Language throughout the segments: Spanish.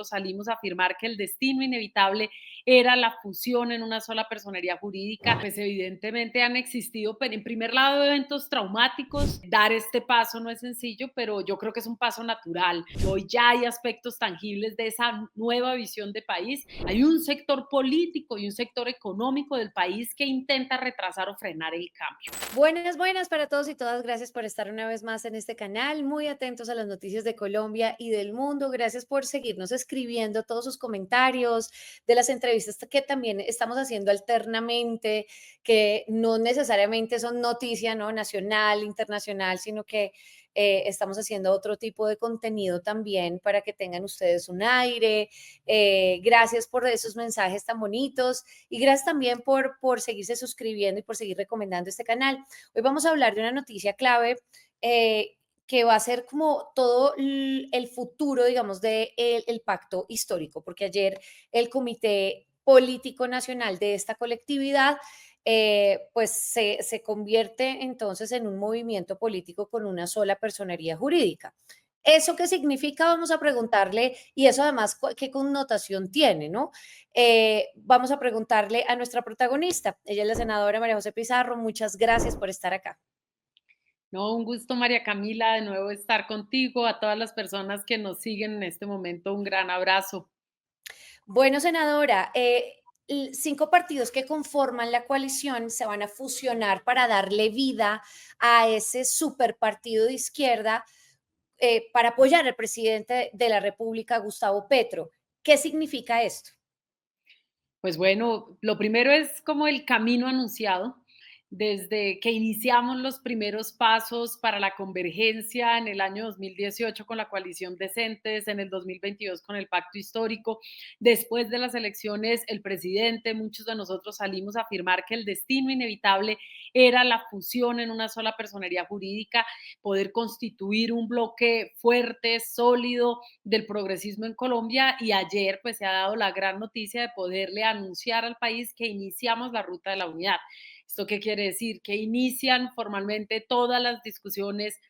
salimos a afirmar que el destino inevitable era la fusión en una sola personería jurídica, pues evidentemente han existido, pero en primer lado, eventos traumáticos. Dar este paso no es sencillo, pero yo creo que es un paso natural. Hoy ya hay aspectos tangibles de esa nueva visión de país. Hay un sector político y un sector económico del país que intenta retrasar o frenar el cambio. Buenas, buenas para todos y todas. Gracias por estar una vez más en este canal, muy atentos a las noticias de Colombia y del mundo. Gracias por seguirnos escribiendo todos sus comentarios de las entrevistas que también estamos haciendo alternamente, que no necesariamente son noticia, ¿no? Nacional, internacional, sino que estamos haciendo otro tipo de contenido también para que tengan ustedes un aire. Gracias por esos mensajes tan bonitos y gracias también por seguirse suscribiendo y por seguir recomendando este canal. Hoy vamos a hablar de una noticia clave que va a ser como todo el futuro, digamos, del de el pacto histórico, porque ayer el Comité Político Nacional de esta colectividad pues se convierte entonces en un movimiento político con una sola personería jurídica. ¿Eso qué significa? Vamos a preguntarle, y eso además, ¿qué connotación tiene, no? Vamos a preguntarle a nuestra protagonista. Ella es la senadora María José Pizarro. Muchas gracias por estar acá. No, un gusto, María Camila, de nuevo estar contigo. A todas las personas que nos siguen en este momento, un gran abrazo. Bueno, senadora, 5 partidos que conforman la coalición se van a fusionar para darle vida a ese superpartido de izquierda para apoyar al presidente de la República, Gustavo Petro. ¿Qué significa esto? Pues bueno, lo primero es como el camino anunciado. Desde que iniciamos los primeros pasos para la convergencia en el año 2018 con la coalición Decentes, en el 2022 con el pacto histórico, después de las elecciones, el presidente, muchos de nosotros salimos a afirmar que el destino inevitable era la fusión en una sola personería jurídica, poder constituir un bloque fuerte, sólido del progresismo en Colombia, y ayer pues se ha dado la gran noticia de poderle anunciar al país que iniciamos la ruta de la unidad. ¿Esto qué quiere decir? Que inician formalmente todas las discusiones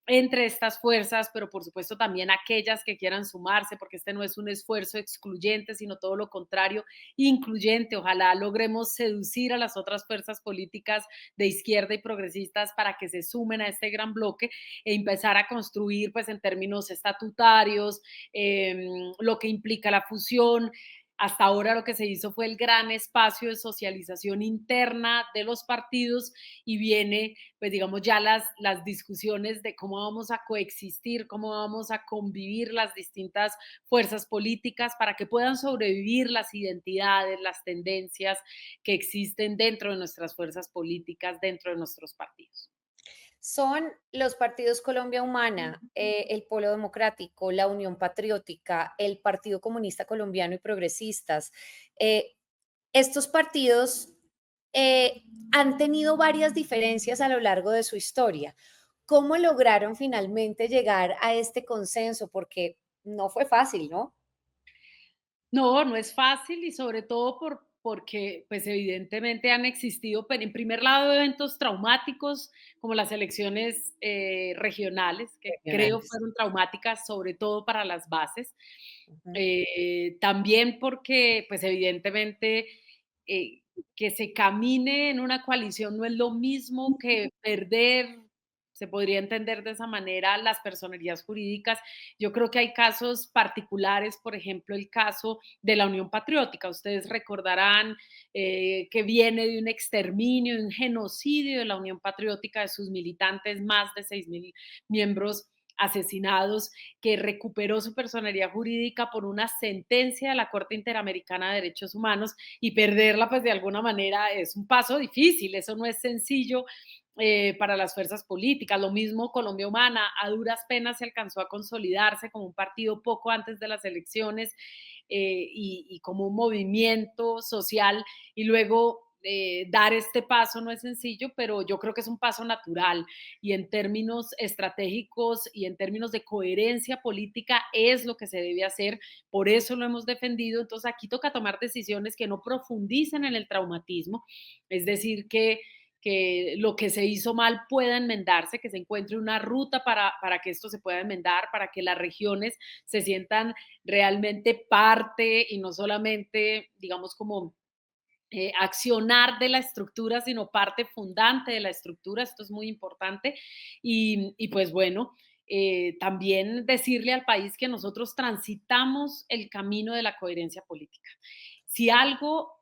entre estas fuerzas, pero por supuesto también aquellas que quieran sumarse, porque este no es un esfuerzo excluyente, sino todo lo contrario, incluyente. Ojalá logremos seducir a las otras fuerzas políticas de izquierda y progresistas para que se sumen a este gran bloque e empezar a construir, pues en términos estatutarios, lo que implica la fusión. Hasta ahora lo que se hizo fue el gran espacio de socialización interna de los partidos y viene, pues digamos, ya las discusiones de cómo vamos a coexistir, cómo vamos a convivir las distintas fuerzas políticas para que puedan sobrevivir las identidades, las tendencias que existen dentro de nuestras fuerzas políticas, dentro de nuestros partidos. Son los partidos Colombia Humana, el Polo Democrático, la Unión Patriótica, el Partido Comunista Colombiano y Progresistas. Eh, Estos partidos han tenido varias diferencias a lo largo de su historia. ¿Cómo lograron finalmente llegar a este consenso? Porque no fue fácil, ¿no? No, no es fácil y sobre todo porque, pues evidentemente han existido, pero en primer lado, eventos traumáticos como las elecciones regionales, que creo Regionales. fueron traumáticas sobre todo para las bases. Ujú. También porque, pues evidentemente, que se camine en una coalición no es lo mismo que perder, se podría entender de esa manera, las personerías jurídicas. Yo creo que hay casos particulares, por ejemplo, el caso de la Unión Patriótica. Ustedes recordarán que viene de un exterminio, de un genocidio de la Unión Patriótica, de sus militantes, más de 6.000 miembros asesinados, que recuperó su personería jurídica por una sentencia de la Corte Interamericana de Derechos Humanos, y perderla pues de alguna manera es un paso difícil, eso no es sencillo para las fuerzas políticas. Lo mismo Colombia Humana, a duras penas se alcanzó a consolidarse como un partido poco antes de las elecciones y como un movimiento social, y luego dar este paso no es sencillo, pero yo creo que es un paso natural, y en términos estratégicos y en términos de coherencia política es lo que se debe hacer, por eso lo hemos defendido. Entonces aquí toca tomar decisiones que no profundicen en el traumatismo, es decir, que que lo que se hizo mal pueda enmendarse, que se encuentre una ruta para que esto se pueda enmendar, para que las regiones se sientan realmente parte y no solamente, digamos, como accionar de la estructura, sino parte fundante de la estructura. Esto es muy importante. Y pues bueno, también decirle al país que nosotros transitamos el camino de la coherencia política. Si algo,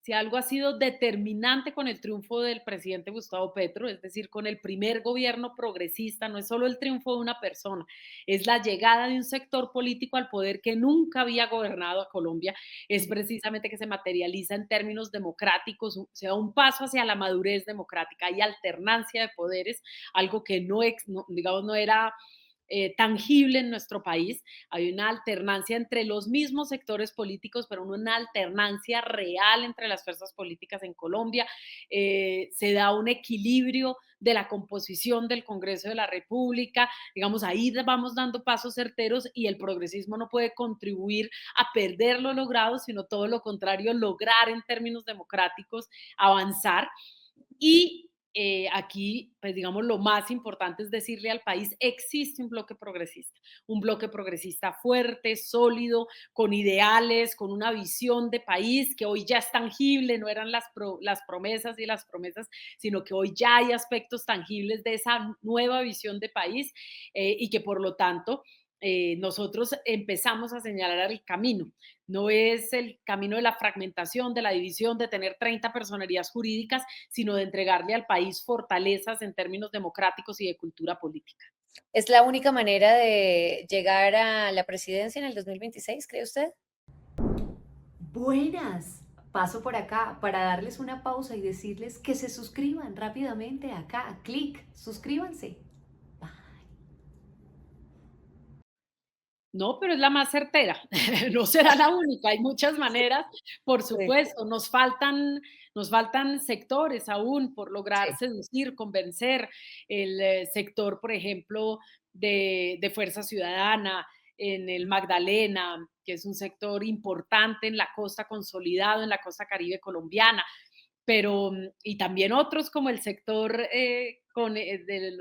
si algo ha sido determinante con el triunfo del presidente Gustavo Petro, es decir, con el primer gobierno progresista, no es solo el triunfo de una persona, es la llegada de un sector político al poder que nunca había gobernado a Colombia, es precisamente que se materializa en términos democráticos, o sea, un paso hacia la madurez democrática. Hay alternancia de poderes, algo que digamos, no era tangible en nuestro país. Hay una alternancia entre los mismos sectores políticos, pero una alternancia real entre las fuerzas políticas en Colombia. Se da un equilibrio de la composición del Congreso de la República. Digamos, ahí vamos dando pasos certeros y el progresismo no puede contribuir a perder lo logrado, sino todo lo contrario, lograr en términos democráticos avanzar. Y aquí, pues digamos, lo más importante es decirle al país, existe un bloque progresista fuerte, sólido, con ideales, con una visión de país que hoy ya es tangible, no eran las promesas y las promesas, sino que hoy ya hay aspectos tangibles de esa nueva visión de país y que por lo tanto nosotros empezamos a señalar el camino. No es el camino de la fragmentación, de la división, de tener 30 personerías jurídicas, sino de entregarle al país fortalezas en términos democráticos y de cultura política. ¿Es la única manera de llegar a la presidencia en el 2026, cree usted? Buenas. Paso por acá para darles una pausa y decirles que se suscriban rápidamente acá. Clic, suscríbanse. No, pero es la más certera, no será la única, hay muchas maneras, por Sí, supuesto, nos faltan sectores aún por lograr sí. seducir, convencer, el sector, por ejemplo, de Fuerza Ciudadana, en el Magdalena, que es un sector importante en la costa, consolidado en la costa Caribe colombiana, pero, y también otros como el sector de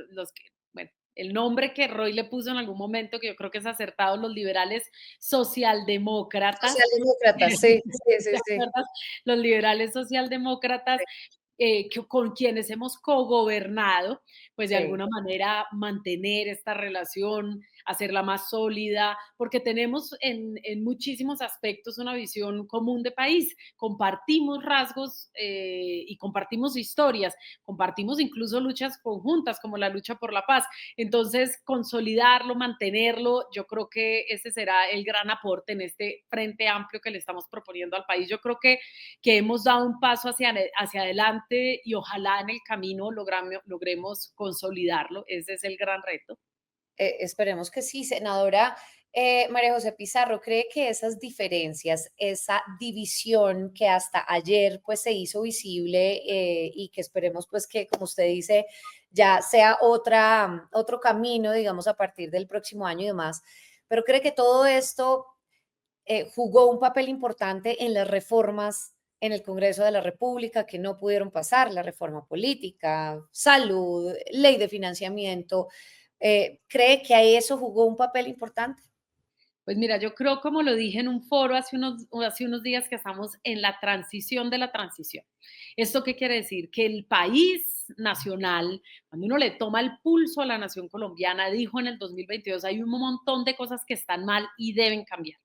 los que, bueno, el nombre que Roy le puso en algún momento, que yo creo que es acertado, los liberales socialdemócratas, Socialdemócratas, sí, sí, sí, ¿te sí. acuerdas? Los liberales socialdemócratas con quienes hemos cogobernado, pues de Sí. alguna manera mantener esta relación, hacerla más sólida, porque tenemos en muchísimos aspectos una visión común de país, compartimos rasgos y compartimos historias, compartimos incluso luchas conjuntas como la lucha por la paz. Entonces, consolidarlo, mantenerlo, yo creo que ese será el gran aporte en este frente amplio que le estamos proponiendo al país. Yo creo que hemos dado un paso hacia adelante y ojalá en el camino logremos consolidarlo. Ese es el gran reto. Esperemos que sí, senadora. María José Pizarro, ¿cree que esas diferencias, esa división que hasta ayer pues se hizo visible y que esperemos pues que, como usted dice, ya sea otro camino, digamos, a partir del próximo año y demás, pero cree que todo esto jugó un papel importante en las reformas en el Congreso de la República que no pudieron pasar, la reforma política, salud, ley de financiamiento? ¿Cree que a eso jugó un papel importante? Pues mira, yo creo, como lo dije en un foro hace unos días, que estamos en la transición de la transición. ¿Esto qué quiere decir? Que el país nacional, cuando uno le toma el pulso a la nación colombiana, dijo en el 2022, hay un montón de cosas que están mal y deben cambiar.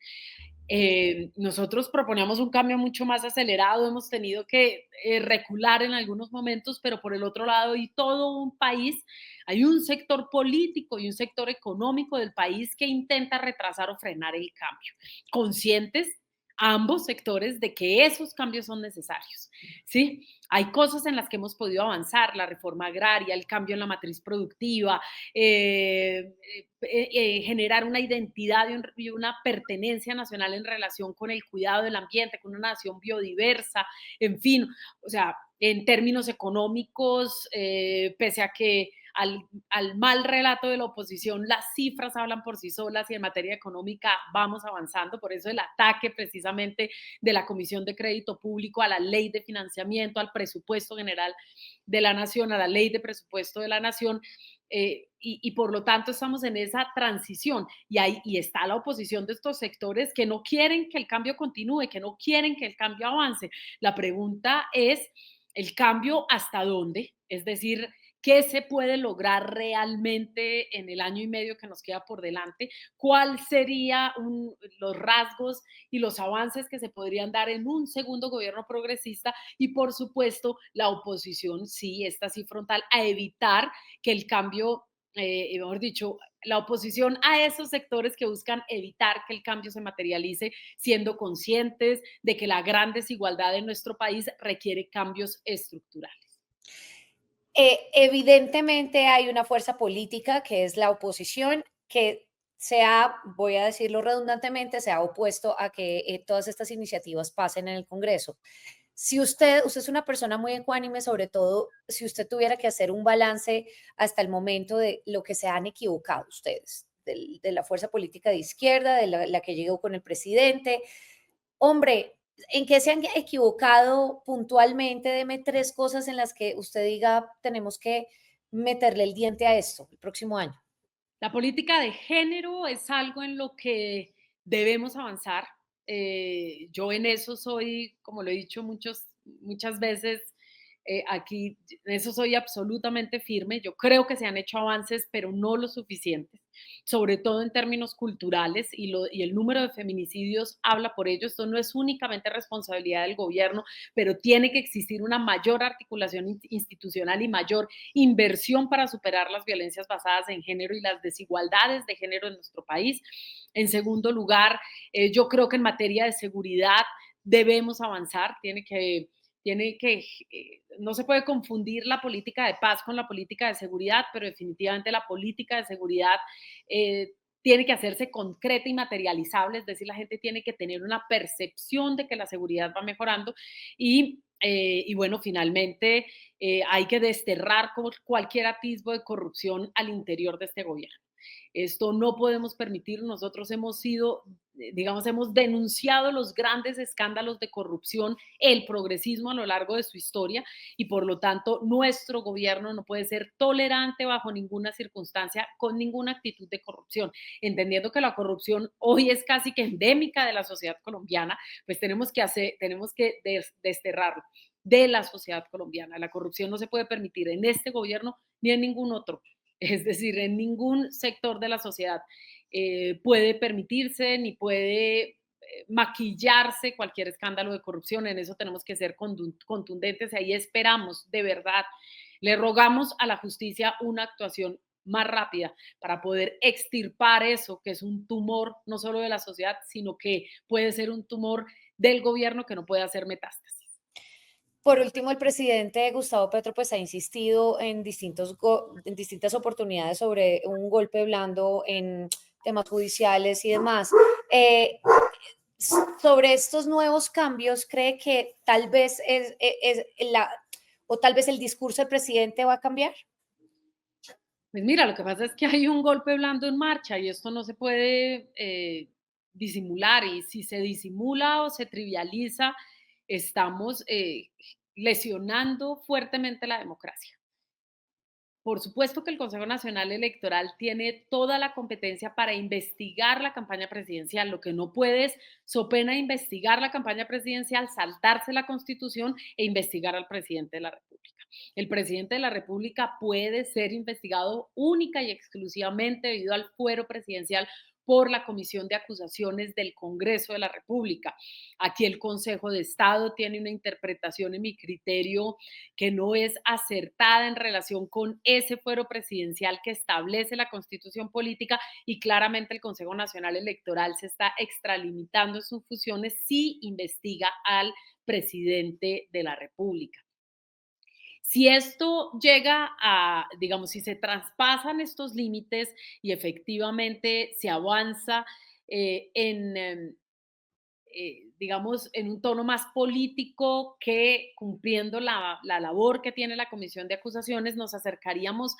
Nosotros proponíamos un cambio mucho más acelerado, hemos tenido que recular en algunos momentos, pero por el otro lado hay todo un país, hay un sector político y un sector económico del país que intenta retrasar o frenar el cambio, conscientes ambos sectores de que esos cambios son necesarios, ¿sí? Hay cosas en las que hemos podido avanzar, la reforma agraria, el cambio en la matriz productiva, generar una identidad y una pertenencia nacional en relación con el cuidado del ambiente, con una nación biodiversa, en fin, o sea, en términos económicos, pese a que al mal relato de la oposición, las cifras hablan por sí solas y en materia económica vamos avanzando. Por eso el ataque precisamente de la Comisión de Crédito Público a la ley de financiamiento, al presupuesto general de la nación, a la ley de presupuesto de la nación. Y por lo tanto estamos en esa transición y está la oposición de estos sectores que no quieren que el cambio continúe, que no quieren que el cambio avance. La pregunta es, ¿el cambio hasta dónde? Es decir, ¿qué se puede lograr realmente en el año y medio que nos queda por delante? ¿Cuál serían los rasgos y los avances que se podrían dar en un segundo gobierno progresista? Y por supuesto, la oposición, sí, esta sí frontal, a evitar que el cambio, mejor dicho, la oposición a esos sectores que buscan evitar que el cambio se materialice, siendo conscientes de que la gran desigualdad en nuestro país requiere cambios estructurales. Evidentemente hay una fuerza política que es la oposición que voy a decirlo redundantemente, se ha opuesto a que todas estas iniciativas pasen en el Congreso. Si usted es una persona muy ecuánime, sobre todo si usted tuviera que hacer un balance hasta el momento de lo que se han equivocado ustedes, de la fuerza política de izquierda, de la que llegó con el presidente, hombre, ¿en qué se han equivocado puntualmente? Deme 3 cosas en las que usted diga: "Tenemos que meterle el diente a esto el próximo año". La política de género es algo en lo que debemos avanzar. Yo en eso soy, como lo he dicho muchas veces aquí, en eso soy absolutamente firme. Yo creo que se han hecho avances, pero no lo suficientes, sobre todo en términos culturales y el número de feminicidios habla por ello. Esto no es únicamente responsabilidad del gobierno, pero tiene que existir una mayor articulación institucional y mayor inversión para superar las violencias basadas en género y las desigualdades de género en nuestro país. En segundo lugar, yo creo que en materia de seguridad debemos avanzar, no se puede confundir la política de paz con la política de seguridad, pero definitivamente la política de seguridad tiene que hacerse concreta y materializable, es decir, la gente tiene que tener una percepción de que la seguridad va mejorando y bueno, finalmente hay que desterrar cualquier atisbo de corrupción al interior de este gobierno. Esto no podemos permitir. Nosotros hemos sido, digamos, hemos denunciado los grandes escándalos de corrupción, el progresismo a lo largo de su historia y por lo tanto nuestro gobierno no puede ser tolerante bajo ninguna circunstancia con ninguna actitud de corrupción. Entendiendo que la corrupción hoy es casi que endémica de la sociedad colombiana, pues tenemos que desterrarlo de la sociedad colombiana. La corrupción no se puede permitir en este gobierno ni en ningún otro. Es decir, en ningún sector de la sociedad puede permitirse ni puede maquillarse cualquier escándalo de corrupción. En eso tenemos que ser contundentes. Ahí esperamos, de verdad, le rogamos a la justicia una actuación más rápida para poder extirpar eso que es un tumor no solo de la sociedad, sino que puede ser un tumor del gobierno que no puede hacer metástasis. Por último, el presidente Gustavo Petro pues ha insistido en en distintas oportunidades sobre un golpe blando en temas judiciales y demás. Eh, Sobre estos nuevos cambios, ¿cree que tal vez o tal vez el discurso del presidente va a cambiar? Pues mira, lo que pasa es que hay un golpe blando en marcha y esto no se puede disimular y si se disimula o se trivializa, estamos lesionando fuertemente la democracia. Por supuesto que el Consejo Nacional Electoral tiene toda la competencia para investigar la campaña presidencial. Lo que no puede es, so pena de investigar la campaña presidencial, saltarse la Constitución e investigar al presidente de la República. El presidente de la República puede ser investigado única y exclusivamente debido al fuero presidencial por la Comisión de Acusaciones del Congreso de la República. Aquí el Consejo de Estado tiene una interpretación, en mi criterio, que no es acertada en relación con ese fuero presidencial que establece la Constitución política y claramente el Consejo Nacional Electoral se está extralimitando en sus funciones si investiga al presidente de la República. Si esto llega a, digamos, si se traspasan estos límites y efectivamente se avanza digamos, en un tono más político que cumpliendo la labor que tiene la Comisión de Acusaciones, nos acercaríamos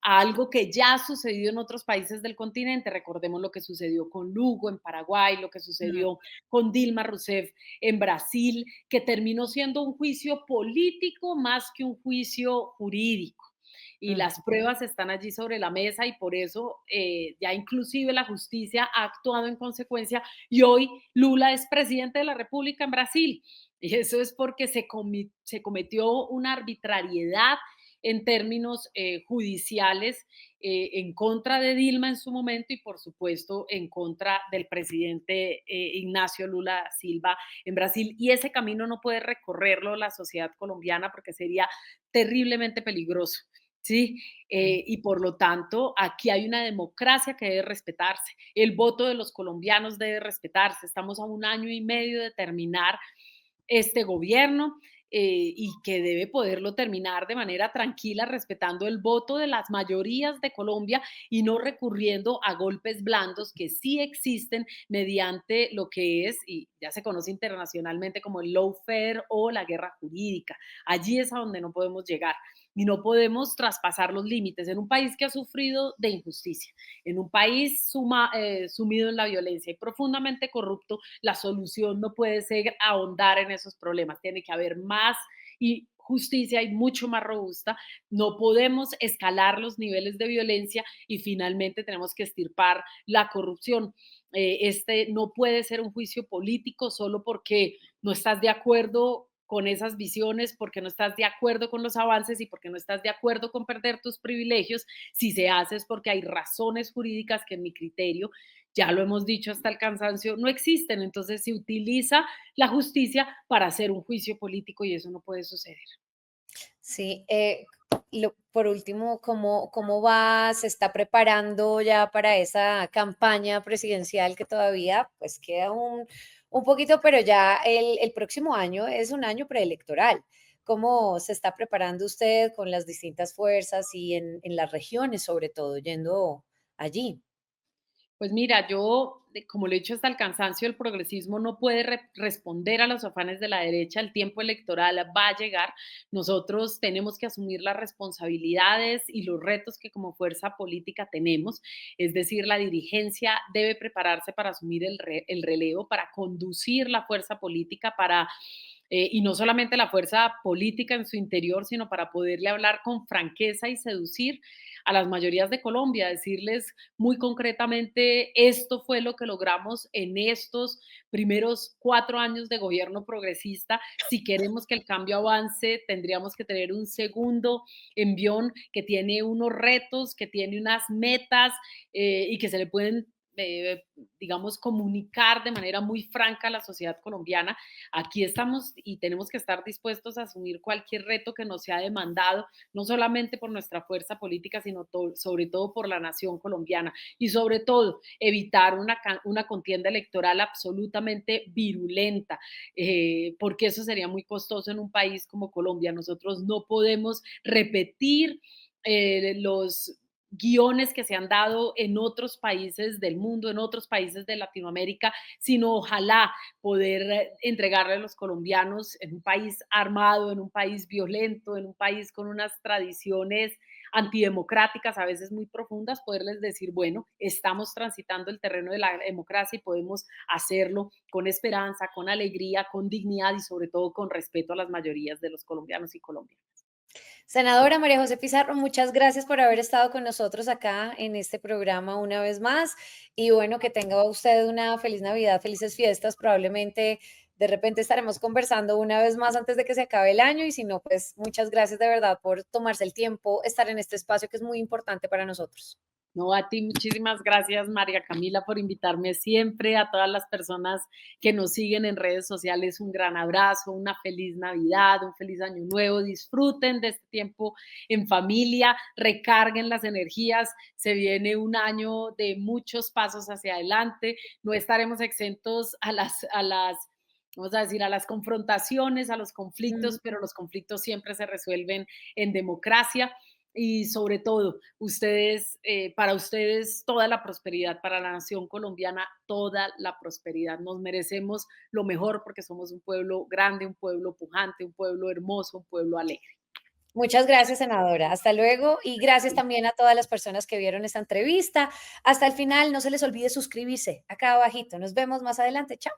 a algo que ya ha sucedido en otros países del continente. Recordemos lo que sucedió con Lugo en Paraguay, lo que Mm, sucedió con Dilma Rousseff en Brasil, que terminó siendo un juicio político más que un juicio jurídico. Y las ujú. pruebas están allí sobre la mesa y por eso ya inclusive la justicia ha actuado en consecuencia y hoy Lula es presidente de la República en Brasil. Y eso es porque se cometió una arbitrariedad en términos judiciales en contra de Dilma en su momento y por supuesto en contra del presidente Ignacio Lula Silva en Brasil. Y ese camino no puede recorrerlo la sociedad colombiana porque sería terriblemente peligroso. ¿Sí? Y por lo tanto, aquí hay una democracia que debe respetarse. El voto de los colombianos debe respetarse. Estamos a un año y medio de terminar este gobierno y que debe poderlo terminar de manera tranquila, respetando el voto de las mayorías de Colombia y no recurriendo a golpes blandos que sí existen mediante lo que es, y ya se conoce internacionalmente como el lawfare o la guerra jurídica. Allí es a donde no podemos llegar y no podemos traspasar los límites en un país que ha sufrido de injusticia, en un país sumido en la violencia y profundamente corrupto. La solución no puede ser ahondar en esos problemas, tiene que haber más y justicia y mucho más robusta. No podemos escalar los niveles de violencia y finalmente tenemos que extirpar la corrupción. Este no puede ser un juicio político solo porque no estás de acuerdo con esas visiones, porque no estás de acuerdo con los avances y porque no estás de acuerdo con perder tus privilegios. Si se hace es porque hay razones jurídicas que en mi criterio, ya lo hemos dicho hasta el cansancio, no existen. Entonces se utiliza la justicia para hacer un juicio político y eso no puede suceder. Sí, por último, ¿cómo va? ¿Se está preparando ya para esa campaña presidencial que todavía pues queda un poquito, pero ya el próximo año es un año preelectoral? ¿Cómo se está preparando usted con las distintas fuerzas y en las regiones, sobre todo, yendo allí? Pues mira, yo, como lo he dicho hasta el cansancio, el progresismo no puede responder a los afanes de la derecha, el tiempo electoral va a llegar, nosotros tenemos que asumir las responsabilidades y los retos que como fuerza política tenemos, es decir, la dirigencia debe prepararse para asumir el relevo, para conducir la fuerza política, y no solamente la fuerza política en su interior, sino para poderle hablar con franqueza y seducir a las mayorías de Colombia, decirles muy concretamente, esto fue lo que logramos en estos primeros 4 años de gobierno progresista. Si queremos que el cambio avance, tendríamos que tener un segundo envión que tiene unos retos, que tiene unas metas y que se le pueden digamos, comunicar de manera muy franca a la sociedad colombiana. Aquí estamos y tenemos que estar dispuestos a asumir cualquier reto que nos sea demandado, no solamente por nuestra fuerza política, sino sobre todo por la nación colombiana y sobre todo evitar una contienda electoral absolutamente virulenta, porque eso sería muy costoso en un país como Colombia. Nosotros no podemos repetir los guiones que se han dado en otros países del mundo, en otros países de Latinoamérica, sino ojalá poder entregarle a los colombianos en un país armado, en un país violento, en un país con unas tradiciones antidemocráticas a veces muy profundas, poderles decir, bueno, estamos transitando el terreno de la democracia y podemos hacerlo con esperanza, con alegría, con dignidad y sobre todo con respeto a las mayorías de los colombianos y colombianas. Senadora María José Pizarro, muchas gracias por haber estado con nosotros acá en este programa una vez más. Y bueno, que tenga usted una feliz Navidad, felices fiestas. Probablemente de repente estaremos conversando una vez más antes de que se acabe el año. Y si no, pues muchas gracias de verdad por tomarse el tiempo, estar en este espacio que es muy importante para nosotros. No, a ti muchísimas gracias, María Camila, por invitarme siempre, a todas las personas que nos siguen en redes sociales, un gran abrazo, una feliz Navidad, un feliz año nuevo, disfruten de este tiempo en familia, recarguen las energías, se viene un año de muchos pasos hacia adelante, no estaremos exentos vamos a decir, a las confrontaciones, a los Mm. conflictos, pero los conflictos siempre se resuelven en democracia y sobre todo, para ustedes toda la prosperidad, para la nación colombiana toda la prosperidad. Nos merecemos lo mejor porque somos un pueblo grande, un pueblo pujante, un pueblo hermoso, un pueblo alegre. Muchas gracias, senadora. Hasta luego y gracias también a todas las personas que vieron esta entrevista. Hasta el final, no se les olvide suscribirse acá abajito. Nos vemos más adelante. Chao.